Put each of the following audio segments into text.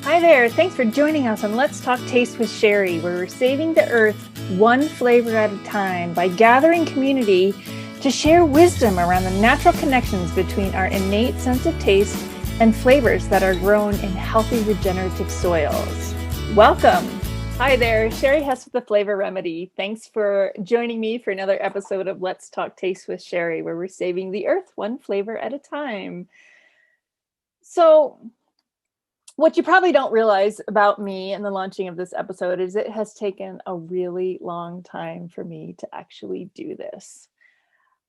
Hi there. Thanks for joining us on Let's Talk Taste with Sherry, where we're saving the earth one flavor at a time by gathering community to share wisdom around the natural connections between our innate sense of taste and flavors that are grown in healthy regenerative soils. Welcome. Hi there. Sherry Hess with the Flavor Remedy. Thanks for joining me for another episode of Let's Talk Taste with Sherry, where we're saving the earth one flavor at a time. So, what you probably don't realize about me and the launching of this episode is it has taken a really long time for me to actually do this.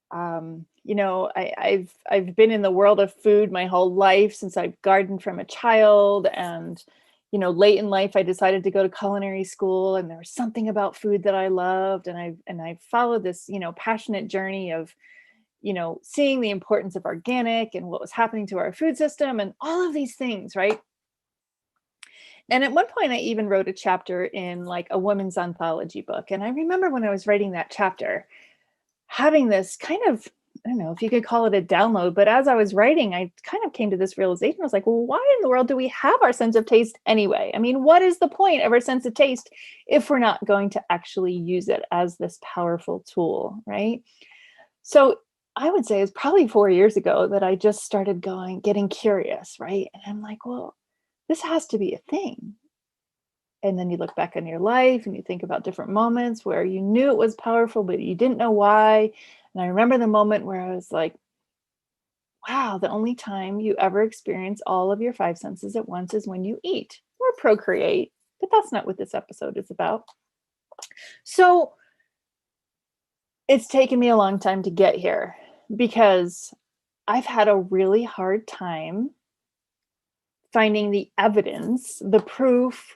I've been in the world of food my whole life since I've gardened from a child, and late in life I decided to go to culinary school, and there was something about food that I loved, and I followed this passionate journey of seeing the importance of organic and what was happening to our food system and all of these things, right? And at one point, I even wrote a chapter in like a women's anthology book. And I remember when I was writing that chapter, having this kind of, I don't know if you could call it a download, but as I was writing, I kind of came to this realization. I was like, well, why in the world do we have our sense of taste anyway? I mean, what is the point of our sense of taste if we're not going to actually use it as this powerful tool, right? So I would say it's probably 4 years ago that I just started getting curious, right? And I'm like, well, this has to be a thing. And then you look back on your life and you think about different moments where you knew it was powerful, but you didn't know why. And I remember the moment where I was like, wow, the only time you ever experience all of your five senses at once is when you eat or procreate. But that's not what this episode is about. So it's taken me a long time to get here because I've had a really hard time finding the evidence, the proof,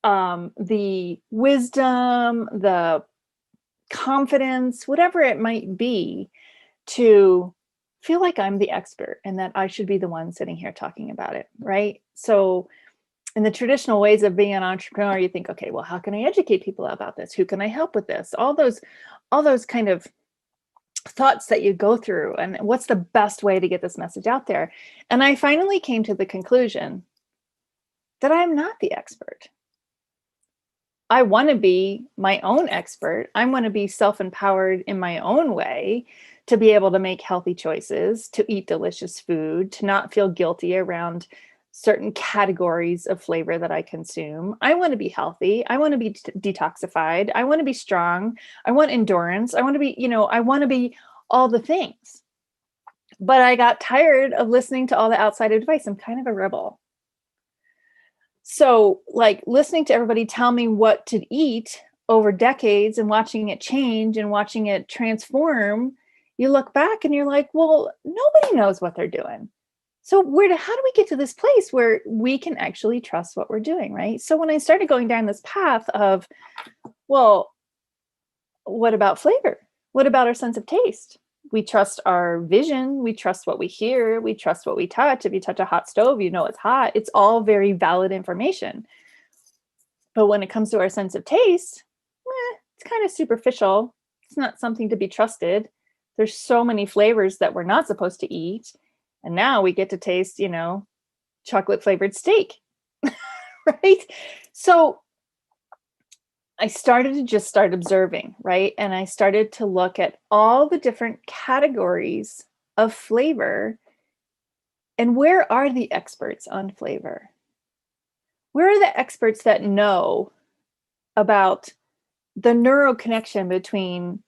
the wisdom, the confidence, whatever it might be, to feel like I'm the expert and that I should be the one sitting here talking about it, right? So in the traditional ways of being an entrepreneur, you think, okay, well, how can I educate people about this? Who can I help with this? All those kind of thoughts that you go through, and what's the best way to get this message out there? And I finally came to the conclusion that I'm not the expert. I want to be my own expert. I want to be self-empowered in my own way to be able to make healthy choices, to eat delicious food, to not feel guilty around certain categories of flavor that I consume. I want to be healthy. I want to be detoxified. I want to be strong. I want endurance. I want to be, I want to be all the things. But I got tired of listening to all the outside advice. I'm kind of a rebel. So like listening to everybody tell me what to eat over decades and watching it change and watching it transform, you look back and you're like, well, nobody knows what they're doing. So how do we get to this place where we can actually trust what we're doing, right? So when I started going down this path of, well, what about flavor? What about our sense of taste? We trust our vision. We trust what we hear. We trust what we touch. If you touch a hot stove, you know it's hot. It's all very valid information. But when it comes to our sense of taste, it's kind of superficial. It's not something to be trusted. There's so many flavors that we're not supposed to eat. And now we get to taste, chocolate flavored steak, right? So I started to just start observing, right? And I started to look at all the different categories of flavor and where are the experts on flavor? Where are the experts that know about the neural connection between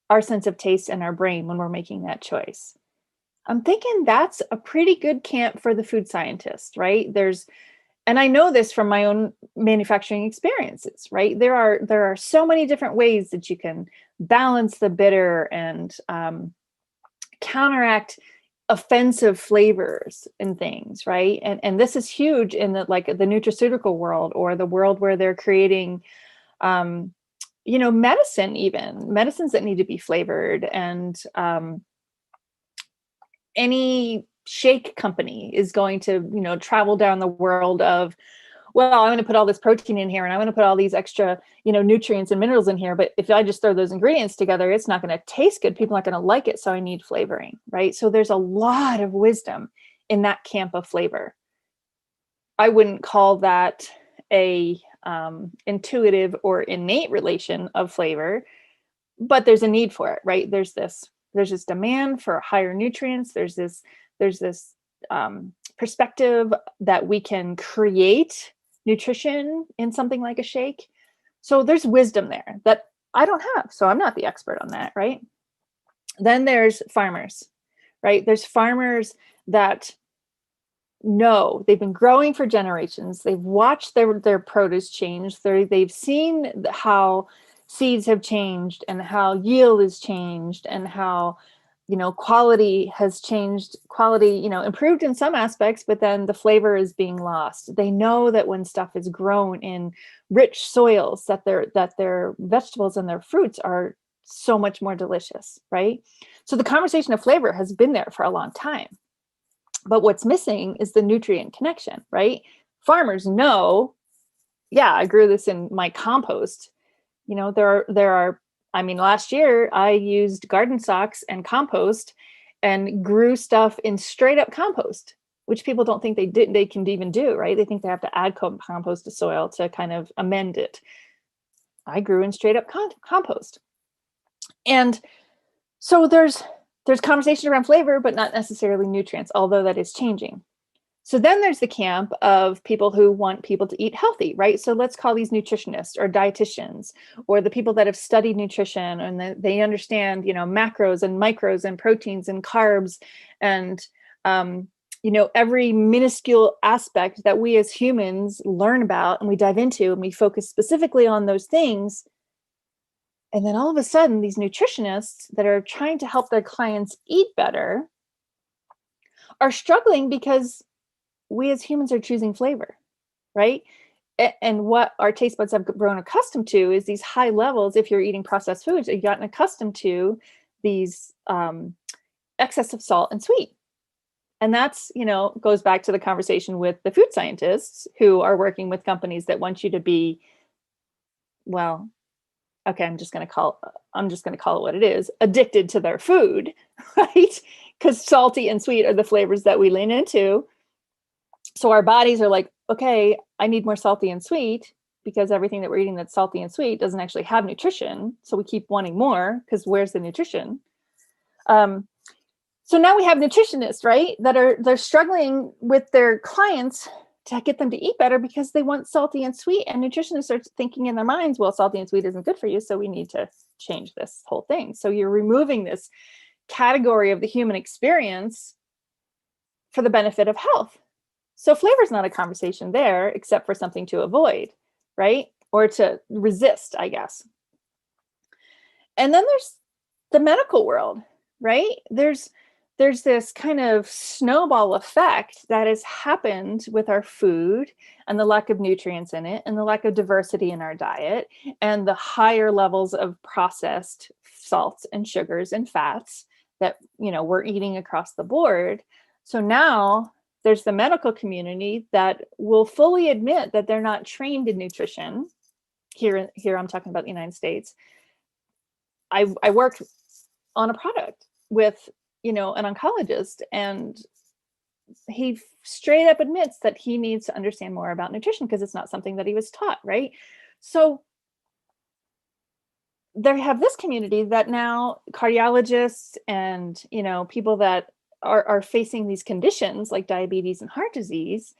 our sense of taste and our brain when we're making that choice? I'm thinking that's a pretty good camp for the food scientist, right? And I know this from my own manufacturing experiences, right? There are so many different ways that you can balance the bitter and counteract offensive flavors and things, right? And this is huge in the nutraceutical world, or the world where they're creating medicines that need to be flavored, and any shake company is going to, travel down the world of, well, I'm going to put all this protein in here and I'm going to put all these extra, nutrients and minerals in here. But if I just throw those ingredients together, it's not going to taste good. People aren't going to like it. So I need flavoring, right? So there's a lot of wisdom in that camp of flavor. I wouldn't call that a intuitive or innate relation of flavor, but there's a need for it, right? There's this demand for higher nutrients. There's this perspective that we can create nutrition in something like a shake. So there's wisdom there that I don't have. So I'm not the expert on that, right? Then there's farmers, right? There's farmers that know they've been growing for generations. They've watched their produce change. They've seen how seeds have changed and how yield has changed and how quality has changed, quality improved in some aspects, but then the flavor is being lost. They know that when stuff is grown in rich soils, that their vegetables and their fruits are so much more delicious, right? So the conversation of flavor has been there for a long time, but what's missing is the nutrient connection, right? Farmers know, yeah, I grew this in my compost. There are, I mean, last year I used garden socks and compost and grew stuff in straight up compost, which people don't think they can even do, right? They think they have to add compost to soil to kind of amend it. I grew in straight up compost. And so there's conversation around flavor, but not necessarily nutrients, although that is changing. So then there's the camp of people who want people to eat healthy, right? So let's call these nutritionists or dietitians, or the people that have studied nutrition and they understand, macros and micros and proteins and carbs and, every minuscule aspect that we as humans learn about and we dive into and we focus specifically on those things. And then all of a sudden, these nutritionists that are trying to help their clients eat better are struggling because we as humans are choosing flavor, right? And what our taste buds have grown accustomed to is these high levels. If you're eating processed foods, you've gotten accustomed to these excess of salt and sweet. And that's, goes back to the conversation with the food scientists who are working with companies that want you to be, well, okay, I'm just going to call it what it is, addicted to their food, right? Because salty and sweet are the flavors that we lean into. So our bodies are like, okay, I need more salty and sweet because everything that we're eating that's salty and sweet doesn't actually have nutrition. So we keep wanting more because where's the nutrition? So now we have nutritionists, right? They're struggling with their clients to get them to eat better because they want salty and sweet. And nutritionists are thinking in their minds, well, salty and sweet isn't good for you. So we need to change this whole thing. So you're removing this category of the human experience for the benefit of health. So flavor is not a conversation there, except for something to avoid, right? Or to resist, I guess. And then there's the medical world, right? There's this kind of snowball effect that has happened with our food and the lack of nutrients in it and the lack of diversity in our diet and the higher levels of processed salts and sugars and fats that, we're eating across the board. So now there's the medical community that will fully admit that they're not trained in nutrition. Here I'm talking about the United States. I worked on a product with, an oncologist, and he straight up admits that he needs to understand more about nutrition because it's not something that he was taught, right? So they have this community that now cardiologists and, people that are facing these conditions like diabetes and heart disease.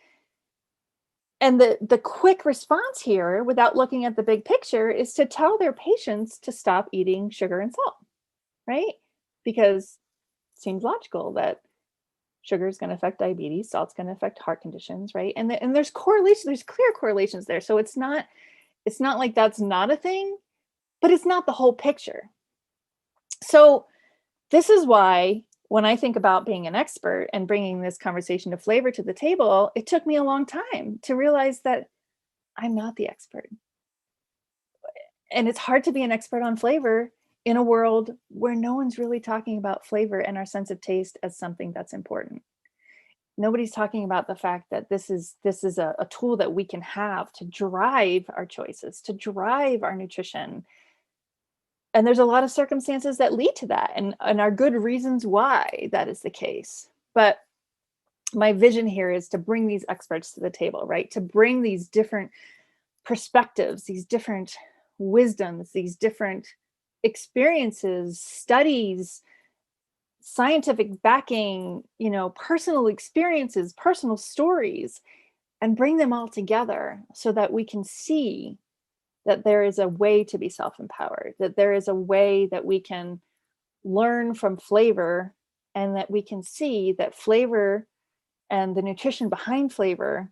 And the quick response here, without looking at the big picture, is to tell their patients to stop eating sugar and salt, right? Because it seems logical that sugar is going to affect diabetes, salt's going to affect heart conditions, right? And there's correlation, there's clear correlations there. So it's not like that's not a thing, but it's not the whole picture. So this is why when I think about being an expert and bringing this conversation of flavor to the table, it took me a long time to realize that I'm not the expert. And it's hard to be an expert on flavor in a world where no one's really talking about flavor and our sense of taste as something that's important. Nobody's talking about the fact that this is a tool that we can have to drive our choices, to drive our nutrition. And there's a lot of circumstances that lead to that and are good reasons why that is the case. But my vision here is to bring these experts to the table, right? To bring these different perspectives, these different wisdoms, these different experiences, studies, scientific backing, personal experiences, personal stories, and bring them all together so that we can see that there is a way to be self-empowered, that there is a way that we can learn from flavor, and that we can see that flavor and the nutrition behind flavor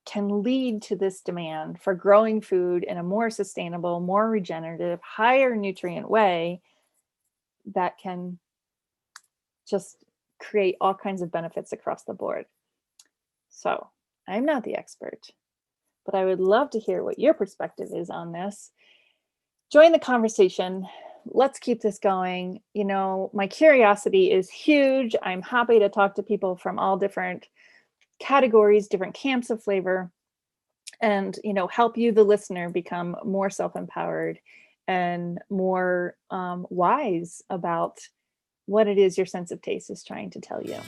can lead to this demand for growing food in a more sustainable, more regenerative, higher nutrient way that can just create all kinds of benefits across the board. So, I'm not the expert, but I would love to hear what your perspective is on this. Join the conversation. Let's keep this going. My curiosity is huge. I'm happy to talk to people from all different categories, different camps of flavor, and help you, the listener, become more self-empowered and more wise about what it is your sense of taste is trying to tell you.